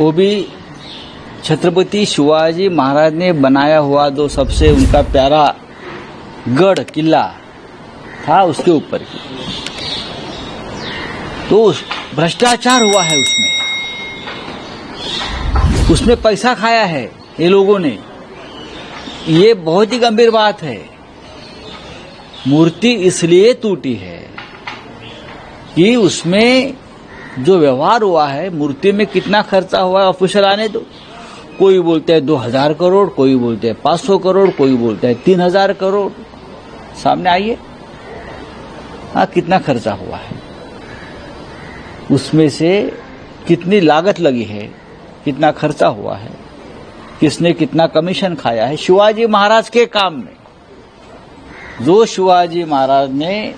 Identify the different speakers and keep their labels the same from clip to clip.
Speaker 1: वो भी छत्रपति शिवाजी महाराज ने बनाया हुआ जो सबसे उनका प्यारा गढ़ किला था उसके ऊपर की। तो भ्रष्टाचार हुआ है उसमें पैसा खाया है ये लोगों ने। ये बहुत ही गंभीर बात है। मूर्ति इसलिए टूटी है कि उसमें जो व्यवहार हुआ है, मूर्ति में कितना खर्चा हुआ है ऑफिशियल आने दो। कोई बोलते हैं 2000 करोड़, कोई बोलते हैं 500 करोड़, कोई बोलते हैं 3000 करोड़। सामने आइए, हाँ कितना खर्चा हुआ है, उसमें से कितनी लागत लगी है, कितना खर्चा हुआ है, किसने कितना कमीशन खाया है शिवाजी महाराज के काम में। जो शिवाजी महाराज ने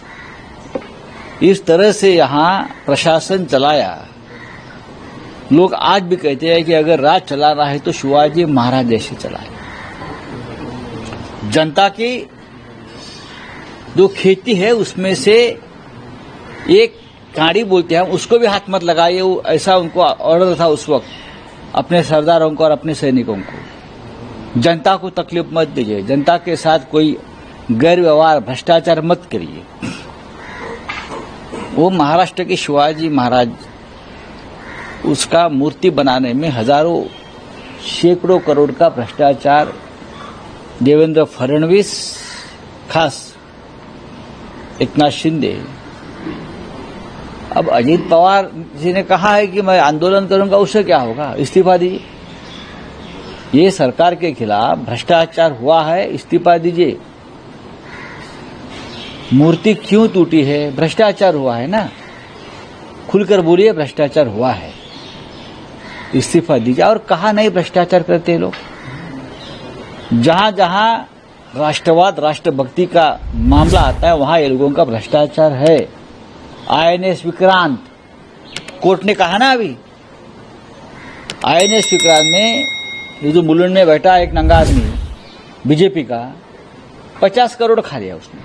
Speaker 1: इस तरह से यहां प्रशासन चलाया, लोग आज भी कहते हैं कि अगर राज चलाना है तो शिवाजी महाराज जैसे चलाए। जनता की जो खेती है उसमें से एक काड़ी बोलते हैं, उसको भी हाथ मत लगाइए, ऐसा उनको ऑर्डर था उस वक्त अपने सरदारों को और अपने सैनिकों को। जनता को तकलीफ मत दीजिए, जनता के साथ कोई गैर व्यवहार भ्रष्टाचार मत करिए। वो महाराष्ट्र के शिवाजी महाराज, उसका मूर्ति बनाने में हजारों सैकड़ों करोड़ का भ्रष्टाचार देवेंद्र फडणवीस, खास एकनाथ शिंदे। अब अजीत पवार जी ने कहा है कि मैं आंदोलन करूंगा, उससे क्या होगा, इस्तीफा दीजिए। ये सरकार के खिलाफ भ्रष्टाचार हुआ है, इस्तीफा दीजिए। मूर्ति क्यों टूटी है, भ्रष्टाचार हुआ है ना, खुलकर बोलिए भ्रष्टाचार हुआ है, इस्तीफा दीजिए। और कहा नहीं भ्रष्टाचार करते लोग। जहां जहां राष्ट्रवाद राष्ट्रभक्ति का मामला आता है वहां ये लोगों का भ्रष्टाचार है। INS विक्रांत, कोर्ट ने कहा ना अभी, INS विक्रांत ने, ये जो मुलुंड में बैठा एक नंगा आदमी बीजेपी का, 50 करोड़ खा लिया उसने,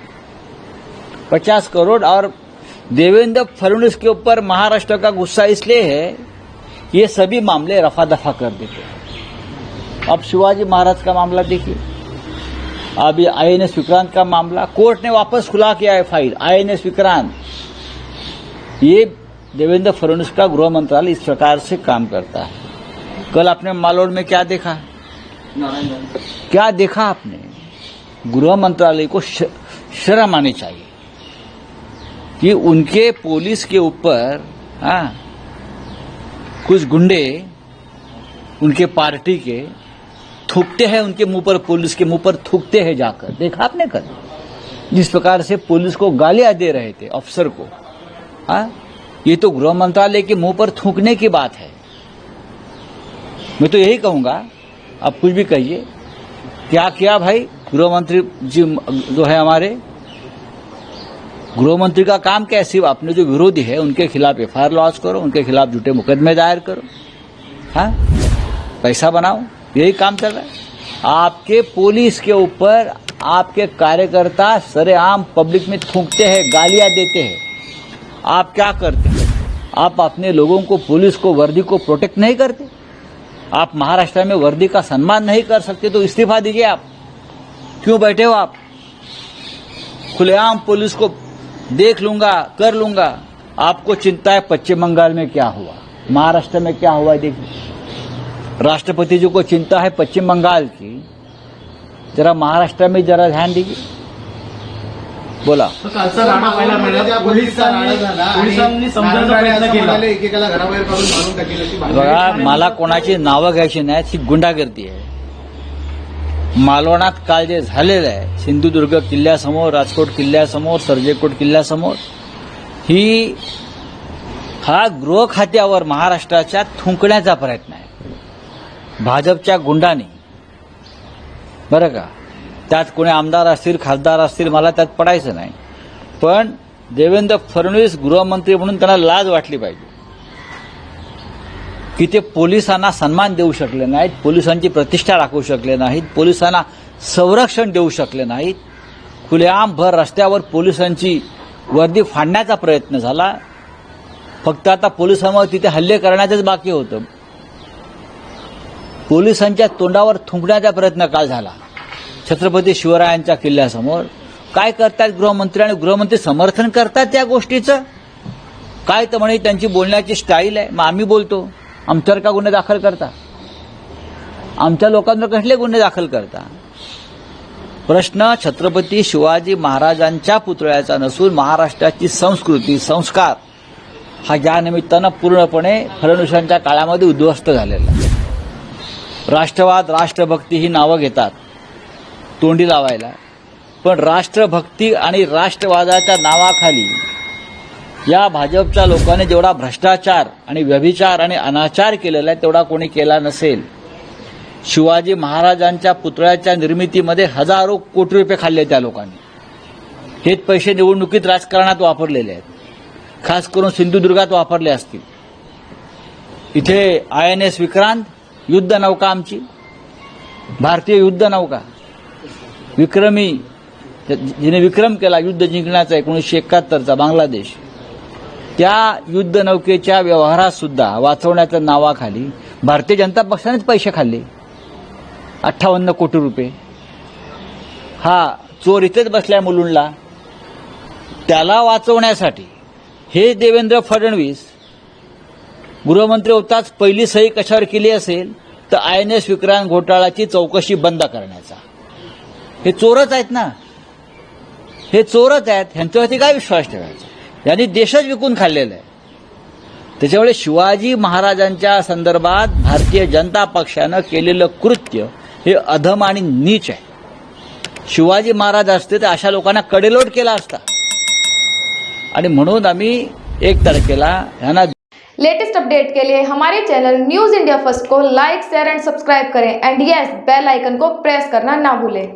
Speaker 1: 50 करोड़। और देवेंद्र फडणवीस के ऊपर महाराष्ट्र का गुस्सा इसलिए है, ये सभी मामले रफा दफा कर देते हैं। अब शिवाजी महाराज का मामला देखिए, अभी INS विक्रांत का मामला कोर्ट ने वापस खुला किया है फाइल। INS विक्रांत, ये देवेंद्र फडणवीस का गृह मंत्रालय इस प्रकार से काम करता है। कल आपने मालोड में क्या देखा, क्या देखा आपने? गृह मंत्रालय को शर्म आनी चाहिए कि उनके पुलिस के ऊपर कुछ गुंडे उनके पार्टी के थूकते हैं, उनके मुंह पर, पुलिस के मुंह पर थूकते हैं जाकर। देखा आपने कल जिस प्रकार से पुलिस को गालियां दे रहे थे अफसर को। ये तो गृह मंत्रालय के मुंह पर थूकने की बात है। मैं तो यही कहूंगा, आप कुछ भी कहिए, क्या किया भाई गृह मंत्री जी जो है हमारे, गृह मंत्री का काम क्या है? सिर्फ अपने जो विरोधी है उनके खिलाफ FIR लॉन्च करो, उनके खिलाफ झूठे मुकदमे दायर करो, पैसा बनाओ, यही काम चल रहा है। आपके पुलिस के ऊपर आपके कार्यकर्ता सरेआम पब्लिक में थूकते हैं, गालियां देते हैं। आप क्या करते हैं? आप अपने लोगों को, पुलिस को, वर्दी को प्रोटेक्ट नहीं करते। आप महाराष्ट्र में वर्दी का सम्मान नहीं कर सकते तो इस्तीफा दीजिए। आप क्यों बैठे हो? आप खुलेआम पुलिस को देख लूंगा, कर लूंगा। आपको चिंता है पश्चिम बंगाल में क्या हुआ, महाराष्ट्र में क्या हुआ, देखिए। राष्ट्रपति जी को चिंता है पश्चिम बंगाल की, जरा महाराष्ट्र में जरा ध्यान दीजिए। बोला बघा, मला कोणाची नावं घ्यायची नाही, ती गुंडागर्दी आहे। मालवणात काल जे झालेलं आहे, सिंधुदुर्ग किल्ल्यासमोर, राजकोट किल्ल्यासमोर, सर्जेकोट किल्ल्यासमोर, हा गृह खात्यावर महाराष्ट्राच्या थुंकण्याचा प्रयत्न आहे भाजपच्या गुंडांनी, बरं का। त्यात कोणी आमदार असतील, खासदार असतील, मला त्यात पडायचं नाही, पण देवेंद्र फडणवीस गृहमंत्री म्हणून त्यांना लाज वाटली पाहिजे की ते पोलिसांना सन्मान देऊ शकले नाहीत, पोलिसांची प्रतिष्ठा राखू शकले नाहीत, पोलिसांना संरक्षण देऊ शकले नाहीत। खुलेआम भर रस्त्यावर पोलिसांची वर्दी फाडण्याचा प्रयत्न झाला। फक्त आता पोलिसांवर तिथे हल्ले करण्याचंच बाकी होतं। पोलिसांच्या तोंडावर थुंकण्याचा प्रयत्न काल झाला छत्रपती शिवरायांच्या किल्ल्यासमोर. काय करतात गृहमंत्री, आणि गृहमंत्री समर्थन करतात त्या गोष्टीचं. काय तर म्हणे त्यांची बोलण्याची स्टाईल आहे. मग आम्ही बोलतो, आमच्यावर का गुन्हे दाखल करता, आमच्या लोकांवर कसले गुन्हे दाखल करता. प्रश्न छत्रपती शिवाजी महाराजांच्या पुतळ्याचा नसून महाराष्ट्राची संस्कृती संस्कार हा या निमित्तानं पूर्णपणे फडणवीसांच्या काळामध्ये उद्ध्वस्त झालेला आहे. राष्ट्रवाद, राष्ट्रभक्ती ही नावं घेतात तोंडी लावायला, पण राष्ट्रभक्ती आणि राष्ट्रवादाच्या नावाखाली या भाजपच्या लोकांनी जेवढा भ्रष्टाचार आणि व्यभिचार आणि अनाचार केलेला आहे तेवढा कोणी केला नसेल. शिवाजी महाराजांच्या पुतळ्याच्या निर्मितीमध्ये हजारो कोटी रुपये खाल्ले त्या लोकांनी. हेच पैसे निवडणुकीत राजकारणात वापरलेले आहेत, खास करून सिंधुदुर्गात वापरले असतील. इथे INS विक्रांत युद्ध नौका, आमची भारतीय युद्ध नौका विक्रमी, जिने विक्रम केला युद्ध जिंकण्याचा 1971चा बांगलादेश, त्या युद्ध नौकेच्या व्यवहारात सुद्धा वाचवण्याच्या नावाखाली भारतीय जनता पक्षानेच पैसे खाल्ले 58 कोटी रुपये. हा चोर इथेच बसलाय मुलुंडला, त्याला वाचवण्यासाठी हे देवेंद्र फडणवीस गृहमंत्री होताच पहिली सही कशावर केली असेल तर INS विक्रांत घोटाळ्याची चौकशी बंद करण्याचा. हे चोरच आहेत ना, हे चोरच आहेत, ह्यांच्यावरती काय विश्वास ठेवायचा. यांनी देशच विकून खाल्लेला आहे. त्याच्यामुळे शिवाजी महाराजांच्या संदर्भात भारतीय जनता पक्षानं केलेलं कृत्य हे अधम आणि नीच आहे. शिवाजी महाराज असते तर अशा लोकांना कडेलोट केला असता. आणि म्हणून आम्ही 1 तारखेला ह्यांना
Speaker 2: लेटेस्ट अपडेट के लिए हमारे चैनल न्यूज इंडिया फर्स्ट को लाइक, शेयर एंड सब्सक्राइब करें एंड यस बेल आइकन को प्रेस करना ना भूलें.